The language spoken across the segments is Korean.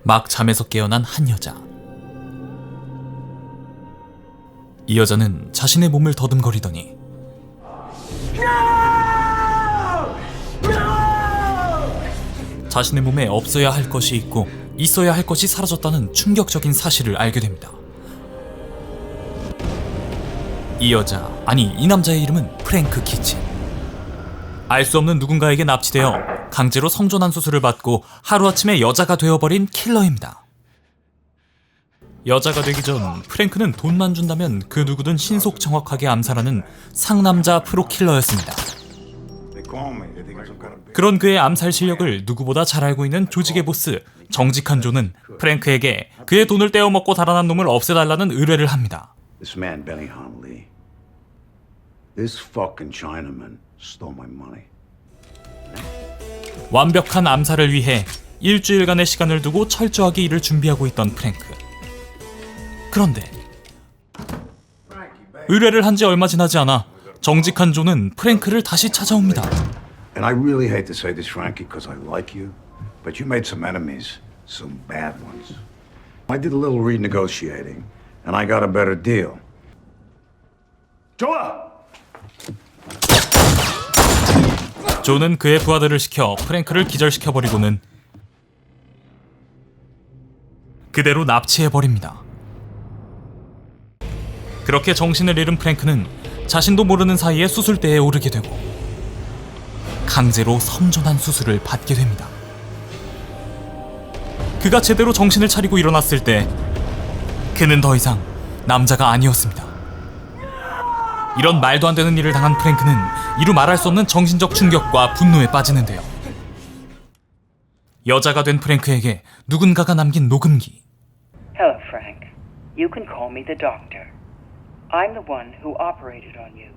막 잠에서 깨어난 한 여자. 이 여자는 자신의 몸을 더듬거리더니 자신의 몸에 없어야 할 것이 있고 있어야 할 것이 사라졌다는 충격적인 사실을 알게 됩니다. 이 여자, 아니 이 남자의 이름은 프랭크 키친. 알 수 없는 누군가에게 납치되어 강제로 성전환 수술을 받고 하루아침에 여자가 되어버린 킬러입니다. 여자가 되기 전 프랭크는 돈만 준다면 그 누구든 신속 정확하게 암살하는 상남자 프로킬러였습니다. 그런 그의 암살 실력을 누구보다 잘 알고 있는 조직의 보스 정직한 조는 프랭크에게 그의 돈을 떼어먹고 달아난 놈을 없애달라는 의뢰를 합니다. This man, Benihana Lee. This fucking Chinaman stole my money. 완벽한 암살을 위해 일주일간의 시간을 두고 철저하게 일을 준비하고 있던 프랭크. 그런데 의뢰를 한 지 얼마 지나지 않아 정직한 조는 프랭크를 다시 찾아옵니다. And I really hate to say this, Frankie, because I like you, but you made some enemies, some bad ones. I did a little renegotiating, and I got a better deal. 좋아! 조는 그의 부하들을 시켜 프랭크를 기절시켜버리고는 그대로 납치해버립니다. 그렇게 정신을 잃은 프랭크는 자신도 모르는 사이에 수술대에 오르게 되고 강제로 성전환 수술을 받게 됩니다. 그가 제대로 정신을 차리고 일어났을 때 그는 더 이상 남자가 아니었습니다. 이런 말도 안 되는 일을 당한 프랭크는 이루 말할 수 없는 정신적 충격과 분노에 빠지는데요. 여자가 된 프랭크에게 누군가가 남긴 녹음기. Hello, Frank. You can call me the doctor. I'm the one who operated on you.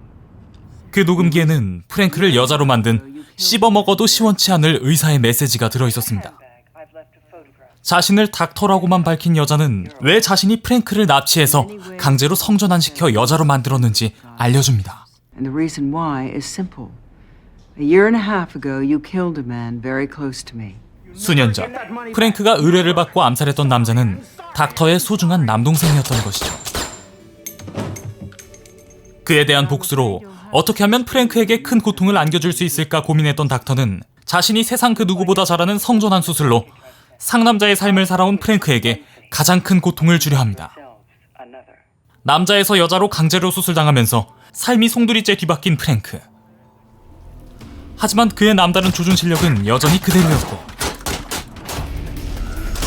그 녹음기에는 프랭크를 여자로 만든 씹어먹어도 시원치 않을 의사의 메시지가 들어있었습니다. 자신을 닥터라고만 밝힌 여자는 왜 자신이 프랭크를 납치해서 강제로 성전환시켜 여자로 만들었는지 알려줍니다. And the reason why is simple. A year and a half ago, you killed a man very close to me. 수년 전 프랭크가 의뢰를 받고 암살했던 남자는 닥터의 소중한 남동생이었던 것이죠. 그에 대한 복수로 어떻게 하면 프랭크에게 큰 고통을 안겨줄 수 있을까 고민했던 닥터는 자신이 세상 그 누구보다 잘하는 성전환 수술로 상남자의 삶을 살아온 프랭크에게 가장 큰 고통을 주려 합니다. 남자에서 여자로 강제로 수술당하면서 삶이 송두리째 뒤바뀐 프랭크. 하지만 그의 남다른 조준 실력은 여전히 그대로였고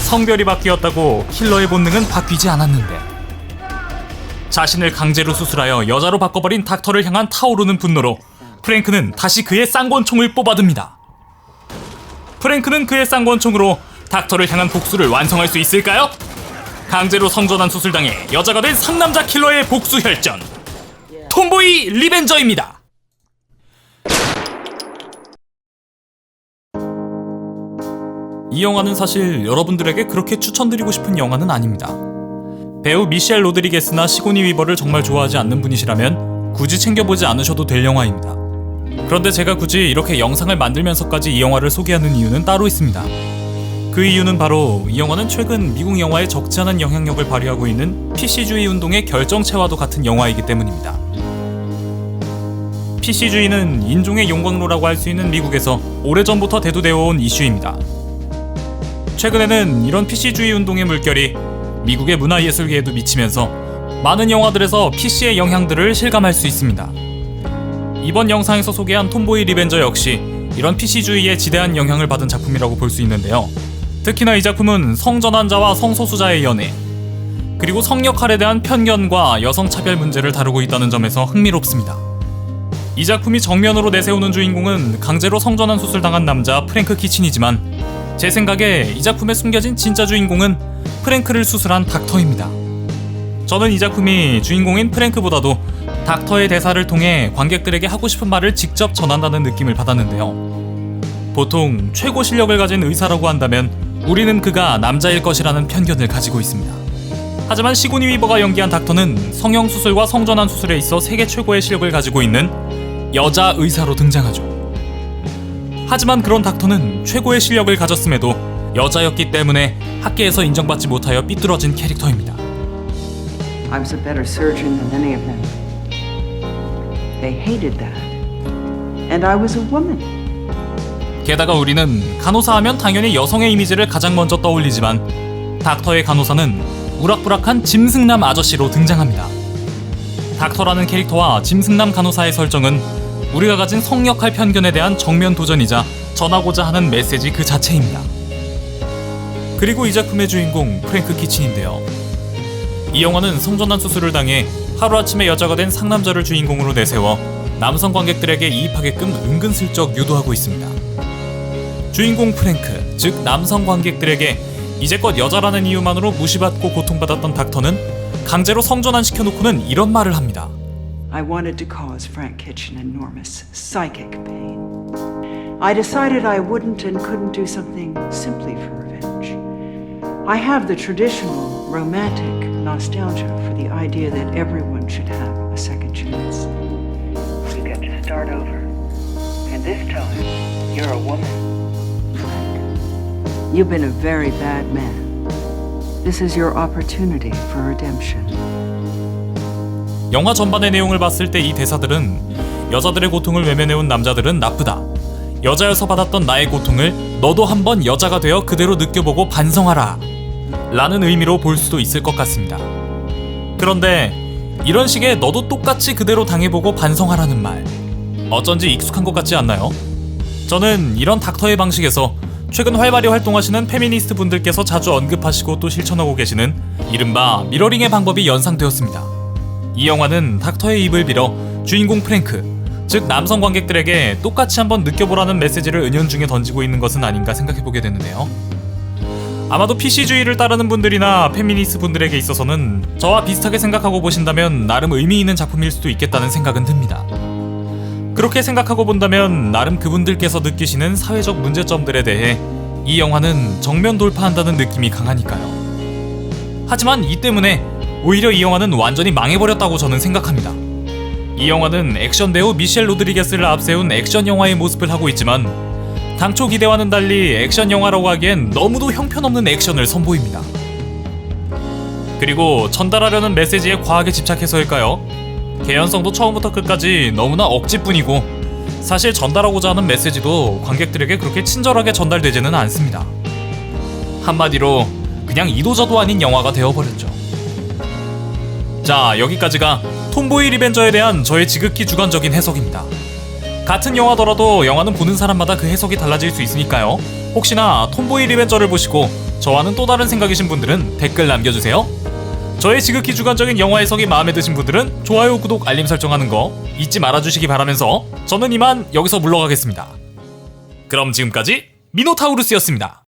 성별이 바뀌었다고 킬러의 본능은 바뀌지 않았는데 자신을 강제로 수술하여 여자로 바꿔버린 닥터를 향한 타오르는 분노로 프랭크는 다시 그의 쌍권총을 뽑아듭니다. 프랭크는 그의 쌍권총으로 닥터를 향한 복수를 완성할 수 있을까요? 강제로 성전환 수술당해 여자가 된 상남자 킬러의 복수 혈전 톰보이 리벤저입니다. 이 영화는 사실 여러분들에게 그렇게 추천드리고 싶은 영화는 아닙니다. 배우 미셸 로드리게스나 시고니 위버를 정말 좋아하지 않는 분이시라면 굳이 챙겨보지 않으셔도 될 영화입니다. 그런데 제가 굳이 이렇게 영상을 만들면서까지 이 영화를 소개하는 이유는 따로 있습니다. 그 이유는 바로 이 영화는 최근 미국 영화에 적지 않은 영향력을 발휘하고 있는 PC주의 운동의 결정체와도 같은 영화이기 때문입니다. PC주의는 인종의 용광로라고 할 수 있는 미국에서 오래전부터 대두되어 온 이슈입니다. 최근에는 이런 PC주의 운동의 물결이 미국의 문화예술계에도 미치면서 많은 영화들에서 PC의 영향들을 실감할 수 있습니다. 이번 영상에서 소개한 톰보이 리벤저 역시 이런 PC주의에 지대한 영향을 받은 작품이라고 볼 수 있는데요. 특히나 이 작품은 성전환자와 성소수자의 연애, 그리고 성역할에 대한 편견과 여성차별 문제를 다루고 있다는 점에서 흥미롭습니다. 이 작품이 정면으로 내세우는 주인공은 강제로 성전환 수술당한 남자 프랭크 키친이지만 제 생각에 이 작품에 숨겨진 진짜 주인공은 프랭크를 수술한 닥터입니다. 저는 이 작품이 주인공인 프랭크보다도 닥터의 대사를 통해 관객들에게 하고 싶은 말을 직접 전한다는 느낌을 받았는데요. 보통 최고 실력을 가진 의사라고 한다면 우리는 그가 남자일 것이라는 편견을 가지고 있습니다. 하지만 시고니 위버가 연기한 닥터는 성형수술과 성전환 수술에 있어 세계 최고의 실력을 가지고 있는 여자 의사로 등장하죠. 하지만 그런 닥터는 최고의 실력을 가졌음에도 여자였기 때문에 학계에서 인정받지 못하여 삐뚤어진 캐릭터입니다. I was a better surgeon than any of them. They hated that. And I was a woman. 게다가 우리는 간호사 하면 당연히 여성의 이미지를 가장 먼저 떠올리지만 닥터의 간호사는 우락부락한 짐승남 아저씨로 등장합니다. 닥터라는 캐릭터와 짐승남 간호사의 설정은 우리가 가진 성역할 편견에 대한 정면 도전이자 전하고자 하는 메시지 그 자체입니다. 그리고 이 작품의 주인공 프랭크 키친인데요. 이 영화는 성전환 수술을 당해 하루아침에 여자가 된 상남자를 주인공으로 내세워 남성 관객들에게 이입하게끔 은근슬쩍 유도하고 있습니다. 주인공 프랭크, 즉 남성 관객들에게 이제껏 여자라는 이유만으로 무시받고 고통받았던 닥터는 강제로 성전환 시켜놓고는 이런 말을 합니다. I wanted to cause Frank Kitchen enormous psychic pain. I decided I wouldn't and couldn't do something simply for revenge. I have the traditional romantic nostalgia for the idea that everyone should have a second chance. You get to start over. And this time, you're a woman. Frank, you've been a very bad man. This is your opportunity for redemption. 영화 전반의 내용을 봤을 때 이 대사들은 여자들의 고통을 외면해온 남자들은 나쁘다. 여자여서 받았던 나의 고통을 너도 한번 여자가 되어 그대로 느껴보고 반성하라. 라는 의미로 볼 수도 있을 것 같습니다. 그런데 이런 식의 너도 똑같이 그대로 당해보고 반성하라는 말, 어쩐지 익숙한 것 같지 않나요? 저는 이런 닥터의 방식에서 최근 활발히 활동하시는 페미니스트 분들께서 자주 언급하시고 또 실천하고 계시는 이른바 미러링의 방법이 연상되었습니다. 이 영화는 닥터의 입을 빌어 주인공 프랭크, 즉 남성 관객들에게 똑같이 한번 느껴보라는 메시지를 은연중에 던지고 있는 것은 아닌가 생각해보게 되는데요. 아마도 PC주의를 따르는 분들이나 페미니스트 분들에게 있어서는 저와 비슷하게 생각하고 보신다면 나름 의미 있는 작품일 수도 있겠다는 생각은 듭니다. 그렇게 생각하고 본다면 나름 그분들께서 느끼시는 사회적 문제점들에 대해 이 영화는 정면 돌파한다는 느낌이 강하니까요. 하지만 이 때문에 오히려 이 영화는 완전히 망해버렸다고 저는 생각합니다. 이 영화는 액션 배우 미셸 로드리게스를 앞세운 액션 영화의 모습을 하고 있지만 당초 기대와는 달리 액션 영화라고 하기엔 너무도 형편없는 액션을 선보입니다. 그리고 전달하려는 메시지에 과하게 집착해서일까요? 개연성도 처음부터 끝까지 너무나 억지뿐이고 사실 전달하고자 하는 메시지도 관객들에게 그렇게 친절하게 전달되지는 않습니다. 한마디로 그냥 이도저도 아닌 영화가 되어버렸죠. 자, 여기까지가 톰보이 리벤저에 대한 저의 지극히 주관적인 해석입니다. 같은 영화더라도 영화는 보는 사람마다 그 해석이 달라질 수 있으니까요. 혹시나 톰보이 리벤저를 보시고 저와는 또 다른 생각이신 분들은 댓글 남겨주세요. 저의 지극히 주관적인 영화 해석이 마음에 드신 분들은 좋아요, 구독, 알림 설정하는 거 잊지 말아주시기 바라면서 저는 이만 여기서 물러가겠습니다. 그럼 지금까지 미노타우루스였습니다.